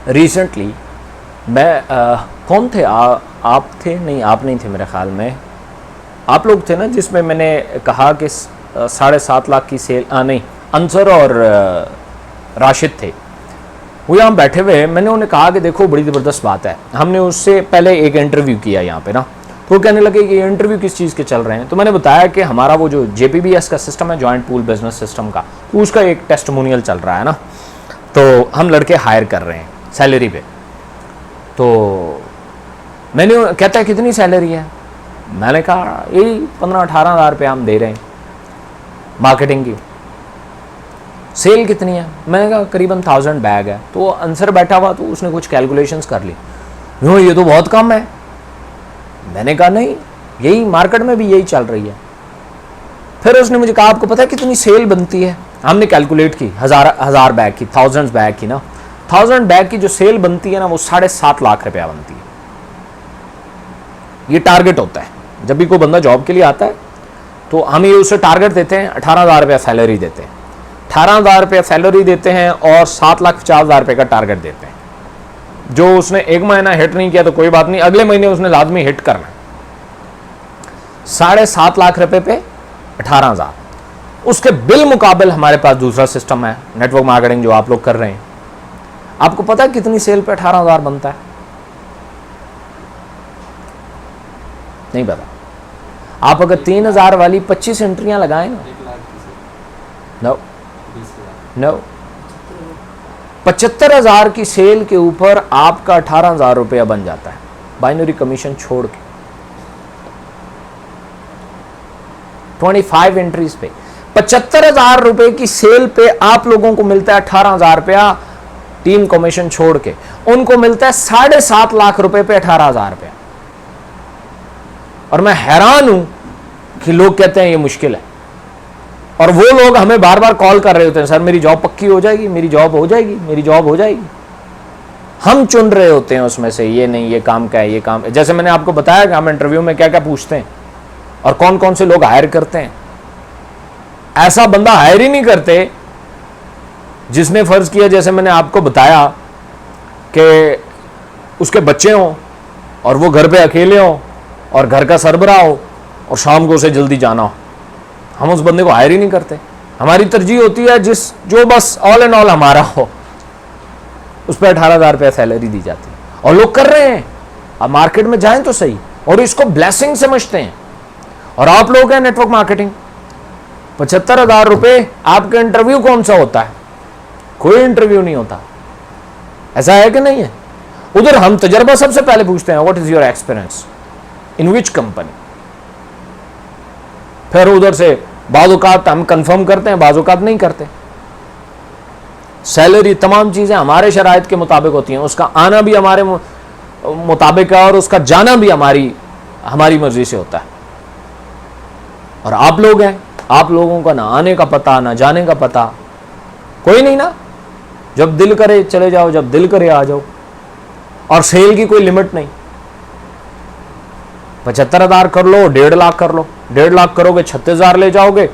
Recently मैं कौन थे आप थे, नहीं आप नहीं थे मेरे ख्याल में, आप लोग थे ना, जिसमें मैंने कहा कि 7.5 लाख की सेल, नहीं अंसर और राशिद थे, वो यहाँ बैठे हुए। मैंने उन्हें कहा कि देखो बड़ी ज़बरदस्त बात है, हमने उससे पहले एक इंटरव्यू किया यहाँ पे ना, तो वो कहने लगे कि ये इंटरव्यू किस चीज़ के चल रहे हैं। तो मैंने बताया कि हमारा वो जो JPBS का सिस्टम है, जॉइंट पूल बिजनेस सिस्टम का, तो उसका एक टेस्टिमोनियल चल रहा है ना, तो हम लड़के हायर कर रहे हैं सैलरी पे। तो मैंने कहता है कितनी सैलरी है, मैंने कहा यही 15-18 हज़ार रुपये हम दे रहे हैं मार्केटिंग की। सेल कितनी है, मैंने कहा करीबन 1000 बैग है। तो आंसर बैठा हुआ, तो उसने कुछ कैलकुलेशंस कर ली, ये तो बहुत कम है। मैंने कहा नहीं, यही मार्केट में भी यही चल रही है। फिर उसने मुझे कहा आपको पता है कितनी सेल बनती है, हमने कैलकुलेट की, हजार बैग की, 1000 बैग की ना, 1000 बैग की जो सेल बनती है ना, वो 7.5 लाख रुपया बनती है। ये टारगेट होता है, जब भी कोई बंदा जॉब के लिए आता है तो हम ये उसे टारगेट देते हैं, 18,000 रुपया सैलरी देते हैं, 18,000 रुपया सैलरी देते हैं और 7,50,000 रुपये का टारगेट देते हैं। जो उसने एक महीना हिट नहीं किया तो कोई बात नहीं, अगले महीने उसने लाजमी हिट करना है। 7.5 लाख रुपए पे 18,000। उसके बिल मुकाबल हमारे पास दूसरा सिस्टम है, नेटवर्क मार्केटिंग, जो आप लोग कर रहे हैं। आपको पता है कितनी सेल पे 18,000 बनता है? नहीं पता। आप अगर 3,000 वाली 25 एंट्रियां लगाएं ना, नो 75,000 की सेल के ऊपर आपका 18,000 रुपया बन जाता है, बाइनरी कमीशन छोड़ के। 25 एंट्रीज पे 75,000 रुपए की सेल पे आप लोगों को मिलता है 18,000 रुपया, टीम कमीशन छोड़ के। उनको मिलता है 7.5 लाख रुपए पे 18,000 रुपया। और मैं हैरान हूं कि लोग कहते हैं ये मुश्किल है, और वो लोग हमें बार बार कॉल कर रहे होते हैं, सर मेरी जॉब पक्की हो जाएगी, मेरी जॉब हो जाएगी, मेरी जॉब हो जाएगी। हम चुन रहे होते हैं उसमें से, ये नहीं, ये काम क्या है, ये काम। जैसे मैंने आपको बताया कि हम इंटरव्यू में क्या क्या पूछते हैं और कौन कौन से लोग हायर करते हैं। ऐसा बंदा हायर ही नहीं करते जिसने फर्ज किया, जैसे मैंने आपको बताया कि उसके बच्चे हों और वो घर पे अकेले हों और घर का सरबराह हो और शाम को उसे जल्दी जाना हो। हम उस बंदे को हायर ही नहीं करते। हमारी तरजीह होती है जो बस ऑल एंड ऑल हमारा हो, उस पर 18,000 रुपया सैलरी दी जाती है, और लोग कर रहे हैं। अब मार्केट में जाएं तो सही, और इसको ब्लेसिंग समझते हैं। और आप लोग हैं नेटवर्क मार्केटिंग, 75,000 रुपये, आपका इंटरव्यू कौन सा होता है? कोई इंटरव्यू नहीं होता। ऐसा है कि नहीं है? उधर हम तजर्बा सबसे पहले पूछते हैं, what is your experience in which company. फिर उधर से बाज़-औक़ात हम कंफर्म करते हैं, बाज़-औक़ात नहीं करते। सैलरी, तमाम चीजें हमारे शराइत के मुताबिक होती हैं। उसका आना भी हमारे मुताबिक है और उसका जाना भी हमारी मर्जी से होता है। और आप लोग हैं, आप लोगों का ना आने का पता, ना जाने का पता कोई नहीं ना। जब दिल करे चले जाओ, जब दिल करे आ जाओ। और सेल की कोई लिमिट नहीं। 75,000 कर लो, 1.5 लाख कर लो, 1.5 लाख करोगे 36,000 ले जाओगे,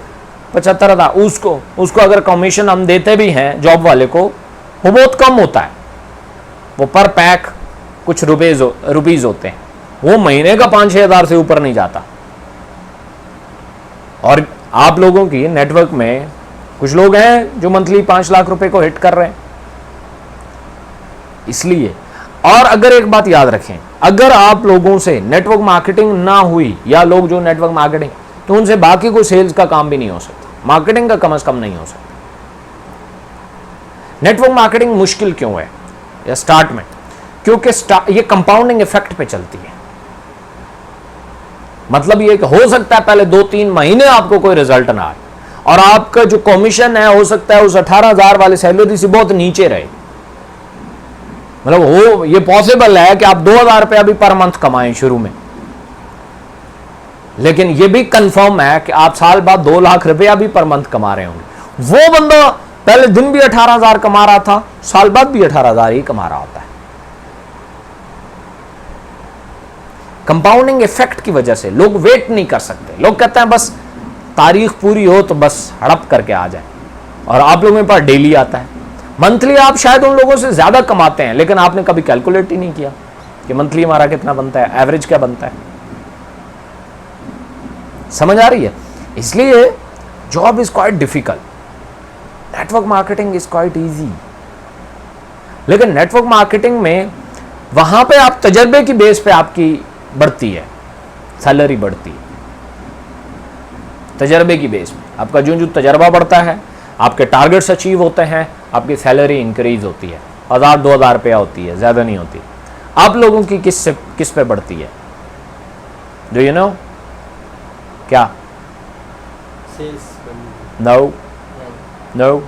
75,000। उसको अगर कमीशन हम देते भी हैं जॉब वाले को, वो बहुत कम होता है, वो पर पैक कुछ रुपीज होते हैं, वो महीने का 5-6 हज़ार से ऊपर नहीं जाता। और आप लोगों की नेटवर्क में कुछ लोग हैं जो मंथली 5 लाख रुपए को हिट कर रहे हैं। इसलिए, और अगर एक बात याद रखें, अगर आप लोगों से नेटवर्क मार्केटिंग ना हुई, या लोग जो नेटवर्क मार्केटिंग, तो उनसे बाकी कोई सेल्स का काम भी नहीं हो सकता, मार्केटिंग का कम से कम नहीं हो सकता। नेटवर्क मार्केटिंग मुश्किल क्यों है या स्टार्ट में? क्योंकि ये कंपाउंडिंग इफेक्ट पे चलती है। मतलब ये कि हो सकता है पहले 2-3 महीने आपको कोई रिजल्ट ना आए, और आपका जो कमीशन है हो सकता है उस 18,000 वाले सैलरी से बहुत नीचे रहे। मतलब ये पॉसिबल है कि आप 2,000 रुपया भी पर मंथ कमाएं शुरू में, लेकिन ये भी कंफर्म है कि आप साल बाद 2 लाख रुपया भी पर मंथ कमा रहे होंगे। वो बंदा पहले दिन भी 18,000 कमा रहा था, साल बाद भी 18,000 ही कमा रहा होता है। कंपाउंडिंग इफेक्ट की वजह से लोग वेट नहीं कर सकते। लोग कहते हैं बस तारीख पूरी हो तो बस हड़प करके आ जाए। और आप लोगों के पास डेली आता है, मंथली आप शायद उन लोगों से ज्यादा कमाते हैं, लेकिन आपने कभी कैलकुलेट ही नहीं किया कि मंथली हमारा कितना बनता है, एवरेज क्या बनता है। समझ आ रही है? इसलिए job is quite difficult, network marketing is quite easy. लेकिन नेटवर्क मार्केटिंग में वहां पे आप तजर्बे की बेस पे आपकी बढ़ती है, सैलरी बढ़ती है तजर्बे की बेस पे। आपका जो तजर्बा बढ़ता है, आपके टारगेट्स अचीव होते हैं, आपकी सैलरी इंक्रीज होती है, 1000-2000 रुपया होती है, ज्यादा नहीं होती। आप लोगों की किस पे बढ़ती है? Do you know? क्या? No no,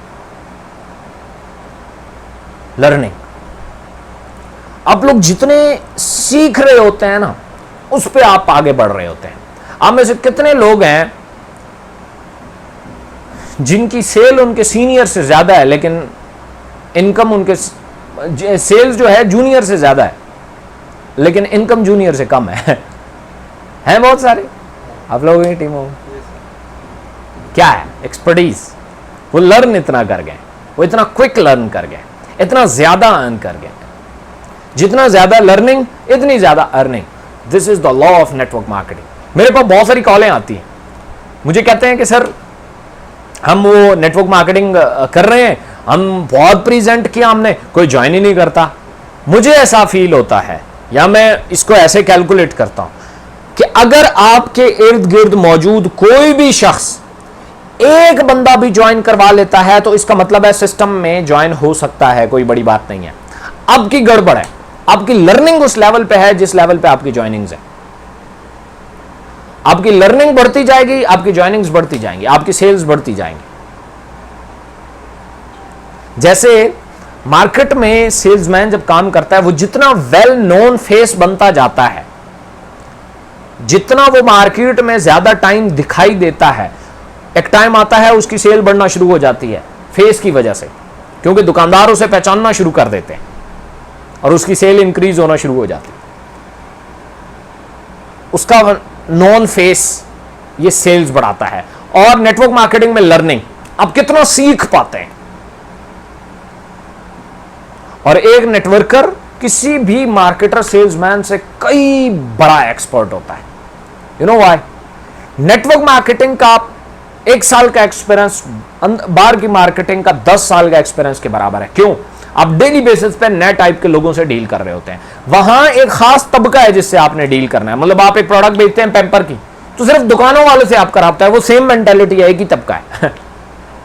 learning. आप लोग जितने सीख रहे होते हैं ना, उस पे आप आगे बढ़ रहे होते हैं। आप में से कितने लोग हैं जिनकी सेल उनके सीनियर से ज्यादा है, लेकिन इनकम उनके सेल्स जो है जूनियर से ज्यादा है, लेकिन इनकम जूनियर से कम है? हैं बहुत सारे आप लोगों की टीमों में। क्या है? एक्सपर्टीज। वो लर्न इतना कर गए, वो इतना क्विक लर्न कर गए, इतना ज्यादा अर्न कर गए। जितना ज्यादा लर्निंग इतनी ज्यादा earning. This is the law of network marketing. मेरे पास बहुत सारी कॉलें आती हैं, मुझे कहते हैं कि सर हम वो नेटवर्क मार्केटिंग कर रहे हैं, हम बहुत प्रेजेंट किया, हमने कोई ज्वाइन ही नहीं करता। मुझे ऐसा फील होता है, या मैं इसको ऐसे कैलकुलेट करता हूं कि अगर आपके इर्द गिर्द मौजूद कोई भी शख्स एक बंदा भी ज्वाइन करवा लेता है, तो इसका मतलब है सिस्टम में ज्वाइन हो सकता है, कोई बड़ी बात नहीं है। आपकी गड़बड़ है, आपकी लर्निंग उस लेवल पे है जिस लेवल पे आपकी ज्वाइनिंग्स है। आपकी लर्निंग बढ़ती जाएगी, आपकी ज्वाइनिंग्स बढ़ती जाएंगी, आपकी सेल्स बढ़ती जाएंगी। जैसे मार्केट में सेल्समैन जब काम करता है, वो जितना वेल नोन फेस बनता जाता है, जितना वो मार्केट में ज्यादा टाइम दिखाई देता है, एक टाइम आता है उसकी सेल बढ़ना शुरू हो जाती है फेस की वजह से, क्योंकि दुकानदार उसे पहचानना शुरू कर देते हैं और उसकी सेल इंक्रीज होना शुरू हो जाती है। उसका नॉन फेस ये सेल्स बढ़ाता है। और नेटवर्क मार्केटिंग में लर्निंग, आप कितना सीख पाते हैं। और एक नेटवर्कर किसी भी मार्केटर सेल्समैन से कई बड़ा एक्सपर्ट होता है। You know why? Network marketing का 1 साल का एक्सपीरियंस बाहर की मार्केटिंग का 10 साल का एक्सपीरियंस के बराबर है। क्यों? आप डेली बेसिस पे नए टाइप के लोगों से डील कर रहे होते हैं। वहां एक खास तबका है जिससे आपने डील करना है। मतलब आप एक प्रोडक्ट बेचते हैं पैम्पर की, तो सिर्फ दुकानों वाले से आपका राब्ता है, वो सेम मेंटालिटी है, एक ही तबका है।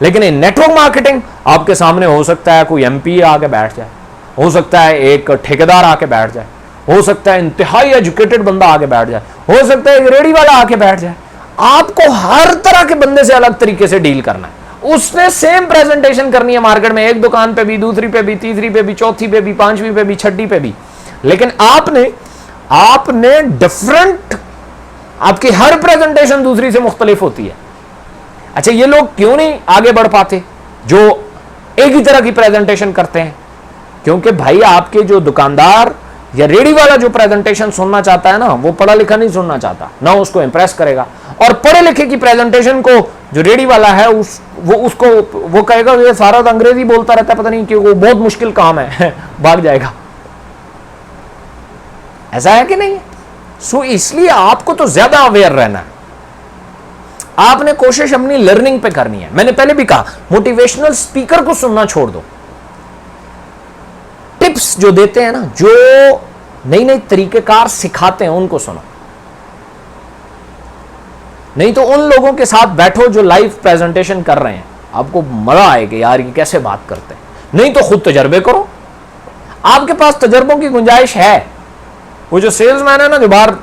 लेकिन इन नेटवर्क मार्केटिंग आपके सामने हो सकता है कोई एमपी आके बैठ जाए, हो सकता है एक ठेकेदार आके बैठ जाए, हो सकता है इंतहाई एजुकेटेड बंदा आके बैठ जाए, हो सकता है एक रेडी वाला आके बैठ जाए। आपको हर तरह के बंदे से अलग तरीके से डील करना है। उसने सेम प्रेजेंटेशन करनी है मार्केट में, एक दुकान पे भी, दूसरी पे भी, तीसरी पे भी, चौथी पे भी, पांचवी पे भी, छठी पे भी। लेकिन आपने डिफरेंट, आपकी हर प्रेजेंटेशन दूसरी से मुख्तलिफ होती है। अच्छा, ये लोग क्यों नहीं आगे बढ़ पाते जो एक ही तरह की प्रेजेंटेशन करते हैं? क्योंकि भाई आपके जो दुकानदार या रेडी वाला जो प्रेजेंटेशन सुनना चाहता है ना, वो पढ़ा लिखा नहीं सुनना चाहता, ना उसको इंप्रेस करेगा। और पढ़े लिखे की प्रेजेंटेशन को जो रेडी वाला है वो कहेगा ये सारा तो अंग्रेजी बोलता रहता है, पता नहीं क्यों, वो बहुत मुश्किल काम है, भाग जाएगा। ऐसा है कि नहीं? सो इसलिए आपको तो ज्यादा अवेयर रहना है। आपने कोशिश अपनी लर्निंग पे करनी है। मैंने पहले भी कहा, मोटिवेशनल स्पीकर को सुनना छोड़ दो। टिप्स जो देते हैं ना, जो नई नई तरीकेकार सिखाते हैं, उनको सुनो। नहीं तो उन लोगों के साथ बैठो जो लाइव प्रेजेंटेशन कर रहे हैं, आपको मजा आएगा यार ये कैसे बात करते हैं। नहीं तो खुद तजर्बे करो, आपके पास तजर्बों की गुंजाइश है। वो जो सेल्समैन है ना, जो बाहर,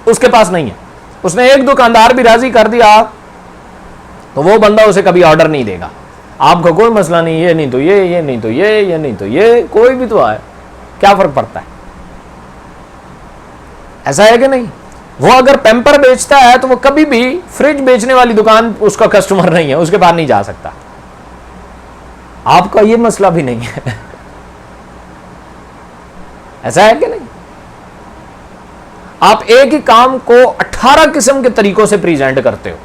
उसके पास नहीं है। उसने एक दुकानदार भी राजी कर दिया तो वो बंदा उसे कभी ऑर्डर नहीं देगा। आपका कोई मसला नहीं, ये नहीं तो ये नहीं तो ये नहीं तो ये, कोई भी तो आए, क्या फर्क पड़ता है? ऐसा है कि नहीं? वो अगर पेम्पर बेचता है तो वो कभी भी फ्रिज बेचने वाली दुकान उसका कस्टमर नहीं है, उसके पास नहीं जा सकता। आपका ये मसला भी नहीं है। ऐसा है कि नहीं? आप एक ही काम को 18 किस्म के तरीकों से प्रेजेंट करते हो।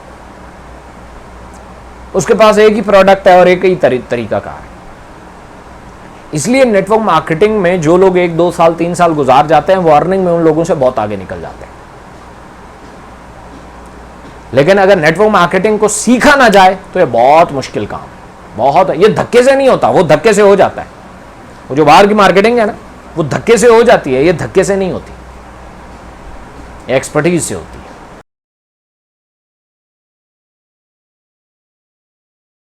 उसके पास एक ही प्रोडक्ट है और एक ही तरीका का है। इसलिए नेटवर्क मार्केटिंग में जो लोग 1-2 साल 3 साल गुजार जाते हैं वो अर्निंग में उन लोगों से बहुत आगे निकल जाते हैं। लेकिन अगर नेटवर्क मार्केटिंग को सीखा ना जाए तो ये बहुत मुश्किल काम है, बहुत। ये धक्के से नहीं होता, वो धक्के से हो जाता है। वो जो बाहर की मार्केटिंग है ना, वो धक्के से हो जाती है, ये धक्के से नहीं होती, एक्सपर्टीज से होती है।